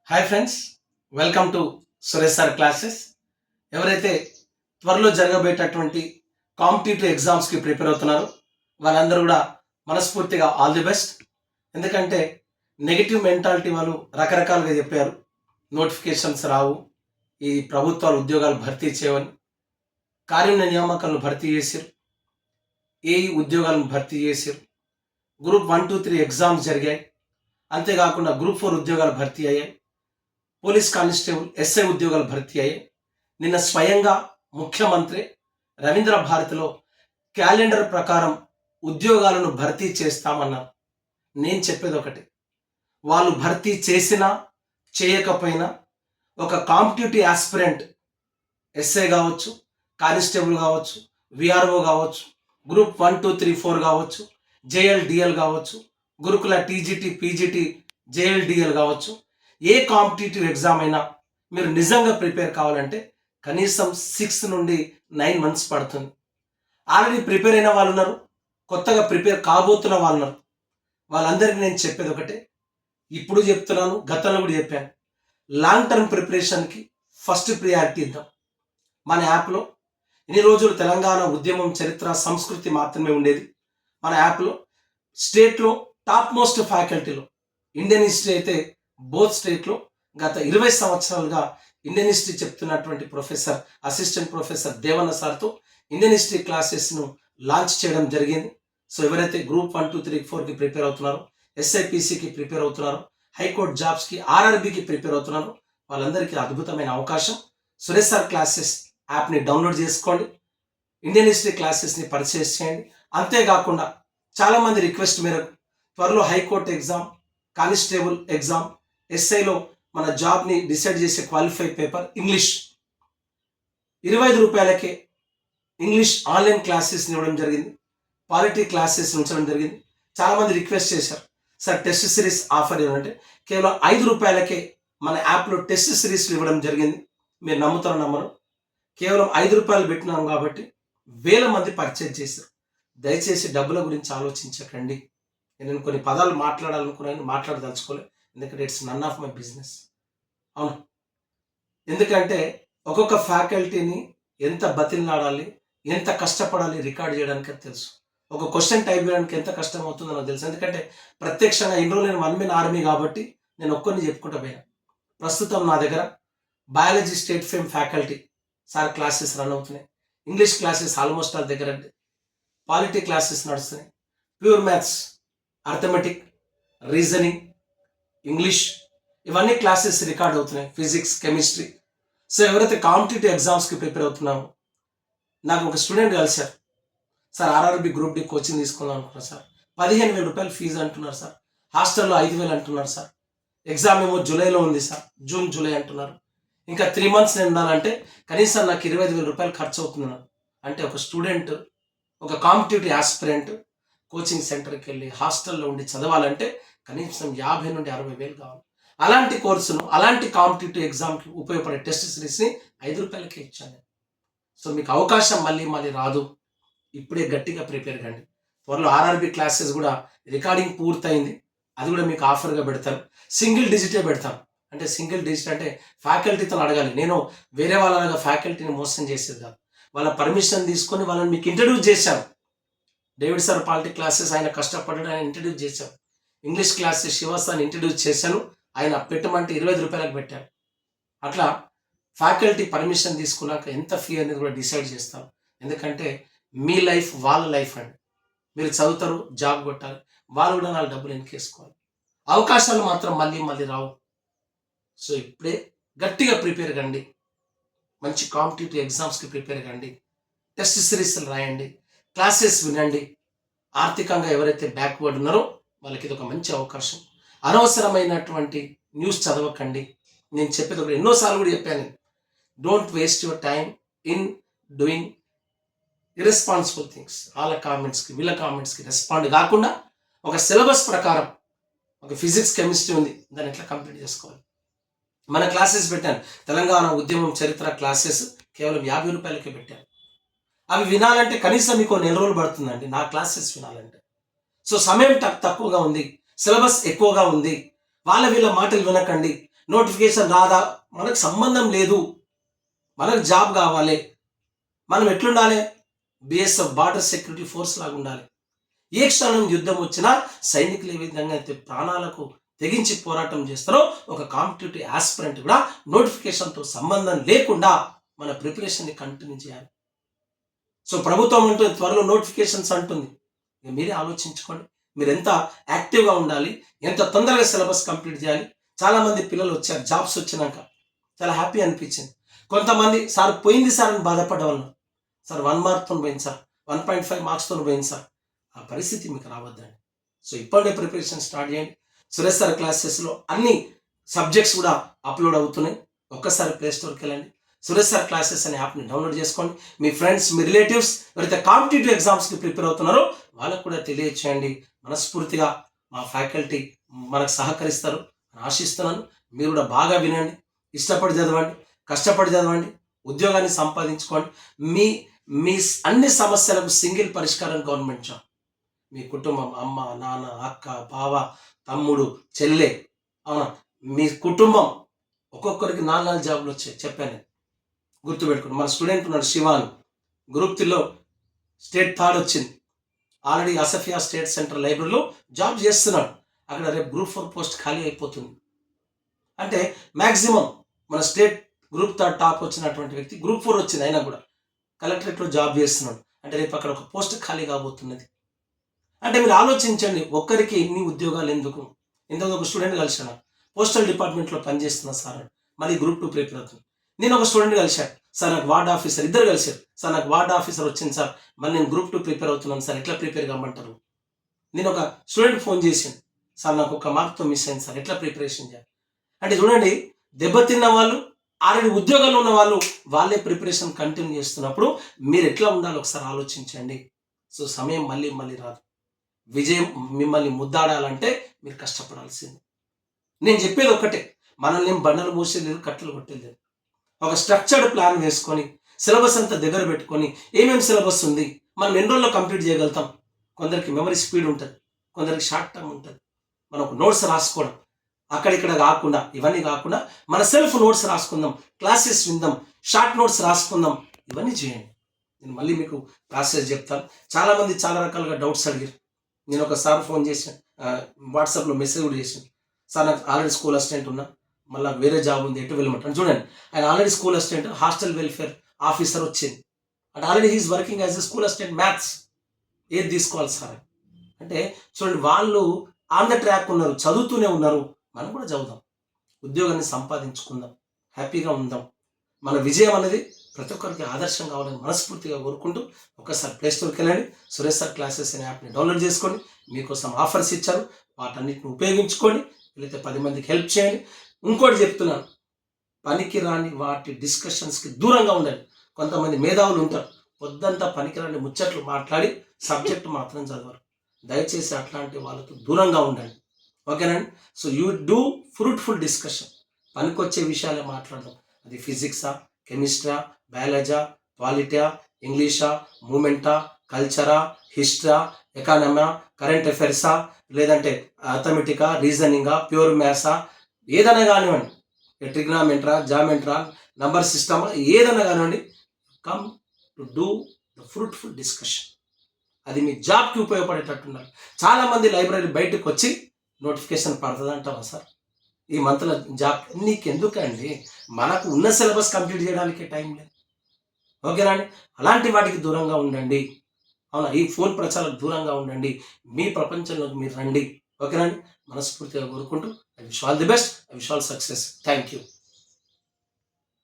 Hi friends, welcome to Suresh sir classes. ఎవరైతే త్వరలో జరగబోయేటటువంటి competitive ఎగ్జామ్స్కి ప్రిపేర్ అవుతున్నారో వాళ్ళందరూ కూడా మనస్ఫూర్తిగా ఆల్ ది బెస్ట్. ఎందుకంటే నెగిటివ్ మెంటాలిటీ వాళ్ళు రకరకాలుగా చెప్పారు. నోటిఫికేషన్స్ రావు, ఈ ప్రభుత్వాలు ఉద్యోగాలు భర్తీ చేయవని, కారుణ్య నియామకాలను భర్తీ చేశారు, ఏఈ ఉద్యోగాలను భర్తీ చేశారు, గ్రూప్ 1, 2, 3 ఎగ్జామ్స్ జరిగాయి. అంతేకాకుండా గ్రూప్ 4 ఉద్యోగాలు భర్తీ అయ్యాయి, పోలీస్ కానిస్టేబుల్ ఎస్ఐ ఉద్యోగాలు భర్తీ అయ్యాయి. నిన్న స్వయంగా ముఖ్యమంత్రి రవీంద్ర భారతిలో క్యాలెండర్ ప్రకారం ఉద్యోగాలను భర్తీ చేస్తామన్నారు. నేను చెప్పేది ఒకటి, వాళ్ళు భర్తీ చేసినా చేయకపోయినా ఒక కాంపిటేటివ్ ఆస్పిరెంట్ ఎస్ఐ కావచ్చు, కానిస్టేబుల్ కావచ్చు, విఆర్ఓ కావచ్చు, గ్రూప్ 1, 2, 3, 4 కావచ్చు, జేఎల్డిఎల్ కావచ్చు, గురుకుల టీజీటీ పీజీటీ జేఎల్డిఎల్ కావచ్చు, ఏ కాంపిటేటివ్ ఎగ్జామ్ అయినా మీరు నిజంగా ప్రిపేర్ కావాలంటే కనీసం 6 నుండి 9 మంత్స్ పడుతుంది. ఆల్రెడీ ప్రిపేర్ అయిన వాళ్ళు ఉన్నారు, కొత్తగా ప్రిపేర్ కాబోతున్న వాళ్ళు ఉన్నారు. వాళ్ళందరికీ నేను చెప్పేది ఒకటే, ఇప్పుడు చెప్తున్నాను, గతంలో కూడా చెప్పాను. లాంగ్ టర్మ్ ప్రిపరేషన్కి ఫస్ట్ ప్రియారిటీ ఇద్దాం. మన యాప్లో ఇన్ని రోజులు తెలంగాణ ఉద్యమం చరిత్ర సంస్కృతి మాత్రమే ఉండేది. మన యాప్లో స్టేట్లో టాప్ మోస్ట్ ఫ్యాకల్టీలో ఇండియన్ హిస్టరీ అయితే బోత్ స్టేట్లో గత 20 సంవత్సరాలుగా ఇండియన్ హిస్టరీ చెప్తున్నటువంటి ప్రొఫెసర్ అసిస్టెంట్ ప్రొఫెసర్ దేవన్న సార్తో ఇండియన్ హిస్టరీ క్లాసెస్ను లాంచ్ చేయడం జరిగింది. సో ఎవరైతే గ్రూప్ 1, 2, 3, 4కి ప్రిపేర్ అవుతున్నారో, ఎస్ఐపిసికి ప్రిపేర్ అవుతున్నారో, హైకోర్టు జాబ్స్కి, ఆర్ఆర్బికి ప్రిపేర్ అవుతున్నారో వాళ్ళందరికీ అద్భుతమైన అవకాశం. సురేష్ సార్ క్లాసెస్ యాప్ని డౌన్లోడ్ చేసుకోండి, ఇండియన్ హిస్టరీ క్లాసెస్ని పర్చేస్ చేయండి. అంతేకాకుండా చాలామంది రిక్వెస్ట్ మేరకు త్వరలో హైకోర్టు ఎగ్జామ్, కానిస్టేబుల్ ఎగ్జామ్, ఎస్ఐలో మన జాబ్ని డిసైడ్ చేసే క్వాలిఫై పేపర్ ఇంగ్లీష్ 25 రూపాయలకే ఇంగ్లీష్ ఆన్లైన్ క్లాసెస్ని ఇవ్వడం జరిగింది, పాలిటీ క్లాసెస్ ఉంచడం జరిగింది. చాలామంది రిక్వెస్ట్ చేశారు, సార్ టెస్ట్ సిరీస్ ఆఫర్ ఏమంటే కేవలం 5 రూపాయలకే మన యాప్లో టెస్ట్ సిరీస్లు ఇవ్వడం జరిగింది. మీరు నమ్ముతారో నమ్మరు, కేవలం 5 రూపాయలు పెట్టినాం కాబట్టి వేల మంది పర్చేజ్ చేశారు. దయచేసి డబ్బుల గురించి ఆలోచించకండి. నేను కొన్ని పదాలు మాట్లాడాలనుకున్నాను, మాట్లాడదలుచుకోలేదు. ఎందుకంటే it's none of my business. అవును, ఎందుకంటే ఒక్కొక్క ఫ్యాకల్టీని ఎంత బతిలాడాలి, ఎంత కష్టపడాలి రికార్డ్ చేయడానికి తెలుసు. ఒక క్వశ్చన్ టైప్ చేయడానికి ఎంత కష్టం అవుతుందో నాకు తెలుసు. ఎందుకంటే ప్రత్యక్షంగా ఇన్ని రోజులు నేను 1 మెన్ ఆర్మీ కాబట్టి నేను ఒక్కరిని చెప్పుకుంటూ పోయాను. ప్రస్తుతం నా దగ్గర biology state fame faculty sir classes run అవుతున్నాయి, ఇంగ్లీష్ క్లాసెస్ ఆల్మోస్ట్ వాళ్ళ దగ్గర, పాలిటీ క్లాసెస్ నడుస్తున్నాయి, pure maths, arithmetic, reasoning, English ఇవన్నీ క్లాసెస్ రికార్డ్ అవుతున్నాయి, ఫిజిక్స్, కెమిస్ట్రీ. సో ఎవరైతే కాంపిటేటివ్ ఎగ్జామ్స్కి ప్రిపేర్ అవుతున్నామో, నాకు ఒక స్టూడెంట్ కలిశారు, sir RRB group D coaching తీసుకుందాం అనుకున్నారు సార్, 15,000 రూపాయలు ఫీజు అంటున్నారు సార్, హాస్టల్లో 5,000 అంటున్నారు సార్, ఎగ్జామ్ ఏమో జూలైలో ఉంది సార్, జూన్ జూలై అంటున్నారు, ఇంకా 3 మంత్స్ నేను ఉండాలంటే కనీసం నాకు 25,000 రూపాయలు ఖర్చు అవుతున్నాను. అంటే ఒక స్టూడెంట్, ఒక కాంపిటేటివ్ ఆస్పిరెంట్ కోచింగ్ సెంటర్కి వెళ్ళి హాస్టల్లో ఉండి చదవాలంటే కనీసం 50 నుండి 60,000 కావాలి. అలాంటి కోర్సును, అలాంటి కాంపిటేటివ్ ఎగ్జామ్కి ఉపయోగపడే టెస్ట్ సిరీస్ని 5 రూపాయలకే ఇచ్చాను. సో మీకు అవకాశం మళ్ళీ మళ్ళీ రాదు, ఇప్పుడే గట్టిగా ప్రిపేర్ కండి. త్వరలో ఆర్ఆర్బి క్లాసెస్ కూడా రికార్డింగ్ పూర్తయింది, అది కూడా మీకు ఆఫర్గా పెడతాను. సింగిల్ డిజిటే పెడతాను. అంటే సింగిల్ డిజిట్ అంటే ఫ్యాకల్టీతో అడగాలి, నేను వేరే వాళ్ళగా ఫ్యాకల్టీని మోసం చేసేది కాదు. వాళ్ళ పర్మిషన్ తీసుకొని వాళ్ళని మీకు ఇంట్రడ్యూస్ చేశాను. డేవిడ్ సార్ పాలిటీ క్లాసెస్ ఆయన కష్టపడ్డాడు, ఆయన ఇంట్రడ్యూస్ చేశాను. ఇంగ్లీష్ క్లాసెస్ శివ సార్ని ఇంట్రడ్యూస్ చేశాను, ఆయన పెట్టమంటే 25 రూపాయలకు పెట్టాను. అట్లా ఫ్యాకల్టీ పర్మిషన్ తీసుకున్నాక ఎంత ఫీ అనేది కూడా డిసైడ్ చేస్తాను. ఎందుకంటే మీ లైఫ్ వాళ్ళ లైఫ్ అండి. మీరు చదువుతారు, జాబ్ కొట్టాలి, వాళ్ళు కూడా 4 డబ్బులు వెనకేసుకోవాలి. అవకాశాలు మాత్రం మళ్ళీ మళ్ళీ రావు. సో ఇప్పుడే గట్టిగా ప్రిపేర్ కండి, మంచి కాంపిటేటివ్ ఎగ్జామ్స్కి ప్రిపేర్ కండి, టెస్ట్ సిరీస్లు రాయండి, క్లాసెస్ వినండి. ఆర్థికంగా ఎవరైతే బ్యాక్వర్డ్ ఉన్నారో వాళ్ళకి ఇది ఒక మంచి అవకాశం. అనవసరమైనటువంటి న్యూస్ చదవకండి. నేను చెప్పేది ఒకటి, ఎన్నోసార్లు కూడా చెప్పాను, don't waste your time in doing irresponsible things. వాళ్ళ కామెంట్స్కి వీళ్ళ కామెంట్స్కి రెస్పాండ్ కాకుండా ఒక సిలబస్ ప్రకారం, ఒక ఫిజిక్స్ కెమిస్ట్రీ ఉంది, దాన్ని ఎట్లా కంప్లీట్ చేసుకోవాలి. మన క్లాసెస్ పెట్టాను, తెలంగాణ ఉద్యమం చరిత్ర క్లాసెస్ కేవలం 50 రూపాయలకే పెట్టాను. అవి వినాలంటే కనీసం మీకు 4 రోజులు పడుతుందండి నా క్లాసెస్ వినాలంటే. సో సమయం తక్కువగా ఉంది, సిలబస్ ఎక్కువగా ఉంది, వాళ్ళ వీళ్ళ మాటలు వినకండి. నోటిఫికేషన్ రాదా, మనకు సంబంధం లేదు, మనకు జాబ్ కావాలి. మనం ఎట్లుండాలి? బిఎస్ఎఫ్ బార్డర్ సెక్యూరిటీ ఫోర్స్ లాగా ఉండాలి. ఏ క్షణం యుద్ధం వచ్చినా సైనికులు ఏ విధంగా అయితే ప్రాణాలకు తెగించి పోరాటం చేస్తారో, ఒక కాంపిటేటివ్ ఆస్పిరెంట్ కూడా నోటిఫికేషన్తో సంబంధం లేకుండా మన ప్రిపరేషన్ని కంటిన్యూ చేయాలి. సో ప్రభుత్వం అంటుంది త్వరలో నోటిఫికేషన్స్ అంటుంది. మీరే ఆలోచించుకోండి, మీరు ఎంత యాక్టివ్గా ఉండాలి, ఎంత తొందరగా సిలబస్ కంప్లీట్ చేయాలి. చాలామంది పిల్లలు వచ్చారు, జాబ్స్ వచ్చినాక చాలా హ్యాపీ అనిపించింది. కొంతమంది సార్ పోయింది సార్ అని బాధపడ్డవాళ్ళు, సార్ 1 మార్క్తో పోయింది సార్, 1.5 మార్క్స్తో పోయింది సార్. ఆ పరిస్థితి మీకు రావద్దండి. సో ఇప్పుడే ప్రిపరేషన్ స్టార్ట్ చేయండి. సురేష్ సార్ క్లాసెస్లో అన్ని సబ్జెక్ట్స్ కూడా అప్లోడ్ అవుతున్నాయి. ఒక్కసారి ప్లే స్టోర్కి వెళ్ళండి, సురేష్ సార్ క్లాసెస్ అనే యాప్ని డౌన్లోడ్ చేసుకోండి. మీ ఫ్రెండ్స్, మీ రిలేటివ్స్ ఎవరైతే కాంపిటేటివ్ ఎగ్జామ్స్కి ప్రిపేర్ అవుతున్నారో వాళ్ళకు కూడా తెలియచేయండి. మనస్ఫూర్తిగా మా ఫ్యాకల్టీ మనకు సహకరిస్తారు అని ఆశిస్తున్నాను. మీరు కూడా బాగా వినండి, ఇష్టపడి చదవండి, కష్టపడి చదవండి, ఉద్యోగాన్ని సంపాదించుకోండి. మీ మీ అన్ని సమస్యలకు సింగిల్ పరిష్కారం గవర్నమెంట్ జాబ్. మీ కుటుంబం, అమ్మ, నాన్న, అక్క, బావ, తమ్ముడు, చెల్లె, అవునా, మీ కుటుంబం ఒక్కొక్కరికి 4 జాబులు వచ్చాయి చెప్పాను. గుర్తుపెట్టుకోండి. మన స్టూడెంట్ ఉన్నాడు శివాన్, గ్రూప్ 3లో స్టేట్ 3rd వచ్చింది. ఆల్రెడీ అసఫియా స్టేట్ సెంట్రల్ లైబ్రరీలో జాబ్ చేస్తున్నాడు. అక్కడ రేపు గ్రూప్ 4 పోస్ట్ ఖాళీ అయిపోతుంది. అంటే మ్యాక్సిమం మన స్టేట్ గ్రూప్ 3rd టాప్ వచ్చినటువంటి వ్యక్తి గ్రూప్ 4 వచ్చింది, అయినా కూడా కలెక్టరేట్లో జాబ్ చేస్తున్నాడు. అంటే రేపు అక్కడ ఒక పోస్ట్ ఖాళీ కాబోతున్నది. అంటే మీరు ఆలోచించండి, ఒక్కరికి ఇన్ని ఉద్యోగాలు ఎందుకు? ఇంతకు ఒక స్టూడెంట్ కలిసాను, పోస్టల్ డిపార్ట్మెంట్లో పనిచేస్తున్నా సార్, మళ్ళీ గ్రూప్ 2 ప్రిపేర్ అవుతుంది. నేను ఒక స్టూడెంట్ కలిశాను, సార్ నాకు వార్డ్ ఆఫీసర్, ఇద్దరు కలిశారు, సార్ నాకు వార్డ్ ఆఫీసర్ వచ్చింది సార్, మళ్ళీ నేను గ్రూప్ 2 ప్రిపేర్ అవుతున్నాను సార్, ఎట్లా ప్రిపేర్ కామంటారు? నేను ఒక స్టూడెంట్ ఫోన్ చేశాను, సార్ నాకు 1 మార్క్తో మిస్ అయింది సార్, ఎట్లా ప్రిపరేషన్ చేయాలి? అంటే చూడండి, దెబ్బతిన్న వాళ్ళు, ఆల్రెడీ ఉద్యోగాల్లో ఉన్న వాళ్ళు, వాళ్ళే ప్రిపరేషన్ కంటిన్యూ చేస్తున్నప్పుడు మీరు ఎట్లా ఉండాలో ఒకసారి ఆలోచించండి. సో సమయం మళ్ళీ మళ్ళీ రాదు. విజయం మిమ్మల్ని ముద్దాడాలంటే మీరు కష్టపడాల్సింది. నేను చెప్పేది ఒకటే, మనల్ని బండలు మూసేది, కట్టెలు కొట్టేది. ఒక స్ట్రక్చర్డ్ ప్లాన్ వేసుకొని, సిలబస్ అంతా దగ్గర పెట్టుకొని, ఏమేమి సిలబస్ ఉంది, మనం ఎన్ని రోజుల్లో కంప్లీట్ చేయగలుగుతాం. కొందరికి మెమరీ స్పీడ్ ఉంటుంది, కొందరికి షార్ట్ టర్మ్ ఉంటుంది. మనం ఒక నోట్స్ రాసుకోవడం, అక్కడిక్కడ కాకుండా, ఇవన్నీ కాకుండా మన సెల్ఫ్ నోట్స్ రాసుకుందాం, క్లాసెస్ విందాం, షార్ట్ నోట్స్ రాసుకుందాం, ఇవన్నీ చేయండి. నేను మళ్ళీ మీకు ప్రాసెస్ చెప్తాను. చాలామంది చాలా రకాలుగా డౌట్స్ అడిగారు. నేను ఒకసారి ఫోన్ చేశాను, వాట్సాప్లో మెసేజ్ కూడా చేశాను, సార్ నాకు ఆల్రెడీ స్కూల్ అసిస్టెంట్ ఉన్నా, మళ్ళీ వేరే జాబ్ ఉంది, ఎటు వెళ్ళమంటాను. చూడండి, ఆయన already school assistant, hostel welfare officer వచ్చింది, అంటే already he's working as a school assistant maths. ఏది తీసుకోవాలి సార్ అంటే, చూడండి, వాళ్ళు ఆన్ ద ట్రాక్ ఉన్నారు, చదువుతూనే ఉన్నారు. మనం కూడా చదువుదాం, ఉద్యోగాన్ని సంపాదించుకుందాం, హ్యాపీగా ఉందాం. మన విజయం అనేది ప్రతి ఒక్కరికి ఆదర్శం కావాలని మనస్ఫూర్తిగా కోరుకుంటూ ఒకసారి ప్లే స్టోర్కి వెళ్ళండి, సురేష్ సార్ క్లాసెస్ అనే యాప్ని డౌన్లోడ్ చేసుకోండి. మీకోసం ఆఫర్స్ ఇచ్చారు, వాటన్నిటిని ఉపయోగించుకోండి, లేకపోతే 10 మందికి హెల్ప్ చేయండి. ఇంకోటి చెప్తున్నాను, పనికిరాని వాటి డిస్కషన్స్కి దూరంగా ఉండండి. కొంతమంది మేధావులు ఉంటారు, పొద్దంతా పనికిరాని ముచ్చట్లు మాట్లాడి సబ్జెక్ట్ మాత్రం చదవరు. దయచేసి అట్లాంటి వాళ్ళతో దూరంగా ఉండండి, ఓకేనండి. So you do fruitful discussion, పనికొచ్చే విషయాలే మాట్లాడదాం. అది ఫిజిక్సా, కెమిస్ట్రా, బయాలజా, పాలిటా, ఇంగ్లీషా, మూమెంటా, కల్చరా, హిస్టరా, ఎకానమా, కరెంట్ అఫైర్సా, లేదంటే అథమెటికా, రీజనింగా, ప్యూర్ మ్యాథ్సా, ఏదైనా కానివ్వండి, ట్రిగ్నామెంట్రా, జామెంట్రా, నంబర్ సిస్టమా, ఏదైనా కానివ్వండి, come to do the fruitful discussion. అది మీ జాబ్కి ఉపయోగపడేటట్టున్నారు. చాలామంది లైబ్రరీ బయటకు వచ్చి నోటిఫికేషన్ పడుతుంది అంటావా సార్, ఈ మంత్లో జాబ్ నీకెందుకండి, మనకు ఉన్న సిలబస్ కంప్లీట్ చేయడానికి టైం లేదు, ఓకేనా అండి. అలాంటి వాటికి దూరంగా ఉండండి, అవునా, ఈ ఫోన్ ప్రచారాలకు దూరంగా ఉండండి, మీ ప్రపంచంలోకి మీరు రండి, ఓకేనా అండి. మనస్ఫూర్తిగా కోరుకుంటూ I wish all the best, I wish all success. Thank you.